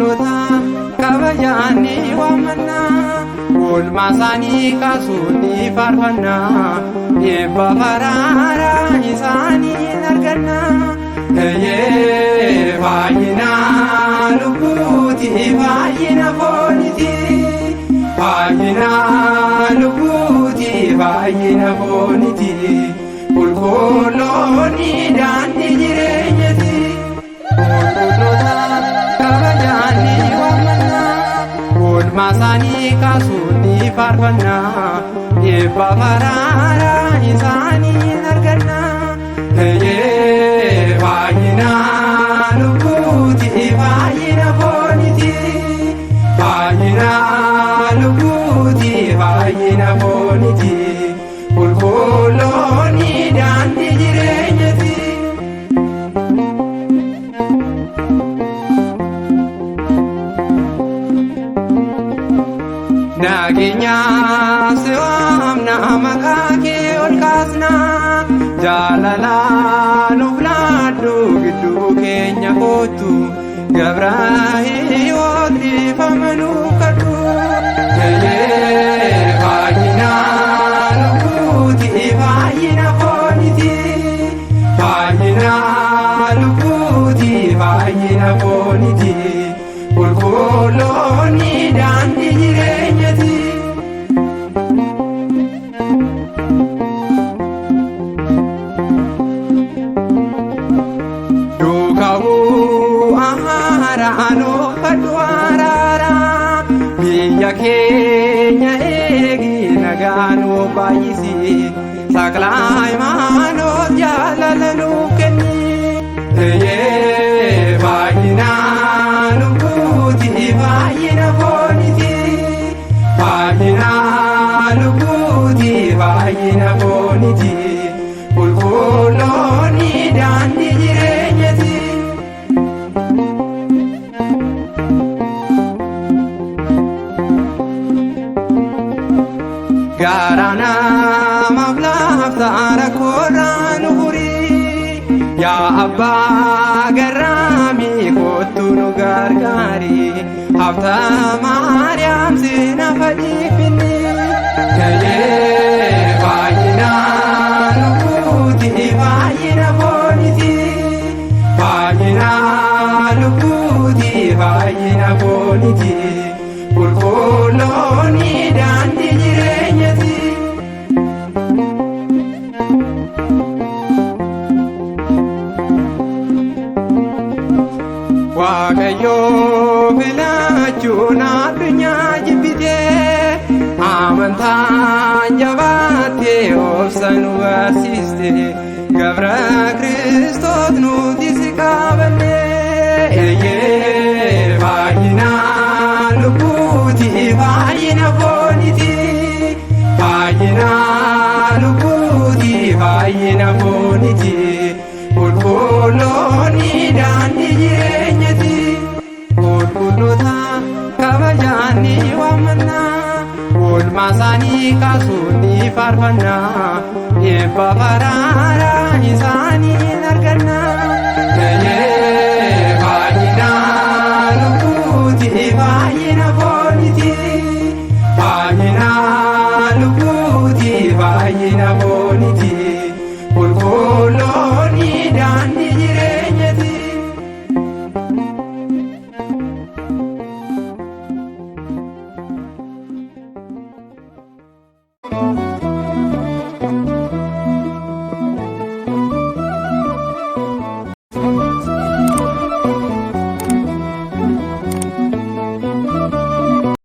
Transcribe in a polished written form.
qulqulloota kabajaan ni waammanna oolmaa isaanii kaasuun ni faarfanna eebba baraara isaanii arganna fayyina lubbuuti fayyina fooniti fayyina lubbuuti fayyina fooniti qulqulloonni daandii jireenyati qulqulloota kabajaan ni waammanna oolmaa isaanii kaasuun ni faarfanna eebba baraara isaanii arganna fayyina lubbuuti fayyina fooniti fayyina lubbuuti fayyina fooniti qulqulloonni daandii jireenyati nageenyaaf si waamna maqaa kee ol kaasna jaalalaan of laadhu gidduu keenya kootu gabraahiyoot dhiifamanuu kadhu fayyina lubbuuti fayyina fooniti fayyina lubbuuti fayyina fooniti qulqulloonni daandii jireenyati biyya keenya eegi nagaanuu baay'isi saklaa imaanoot jaalala nuuf kenni fayyina lubbuuti fayyina fooniti fayyina lubbuuti fayyina fooniti qulqulloonni daandii jireenyati gaara namaaf laafta rakkoorraa nu furii yaa abbaa garraamii kottu nu gargaari hafta maariyaam sina fadhiifinni fayyina lubbuuti fayyina fooniti fayyina lubbuuti fayyina fooniti qulqulloonni daandii jireenyati waaqayyoo filachuun addunyaa jibbitee amantaan jabaattee obsa nu barsiiste gabra Kiristoos nuti si qabanne fayyina lubbuuti fayyina fooniti fayyina lubbuuti fayyina fooniti qulqulloonni daandii jireenyati qulqulloota kabajaan ni waammanna oolmaa isaanii kaasuun ni faarfanna eebba baraara isaanii arganna fayyina lubbuuti fayyina fooniti fayyina lubbuuti fayyina fooniti qulqulloonni daandii jireenyati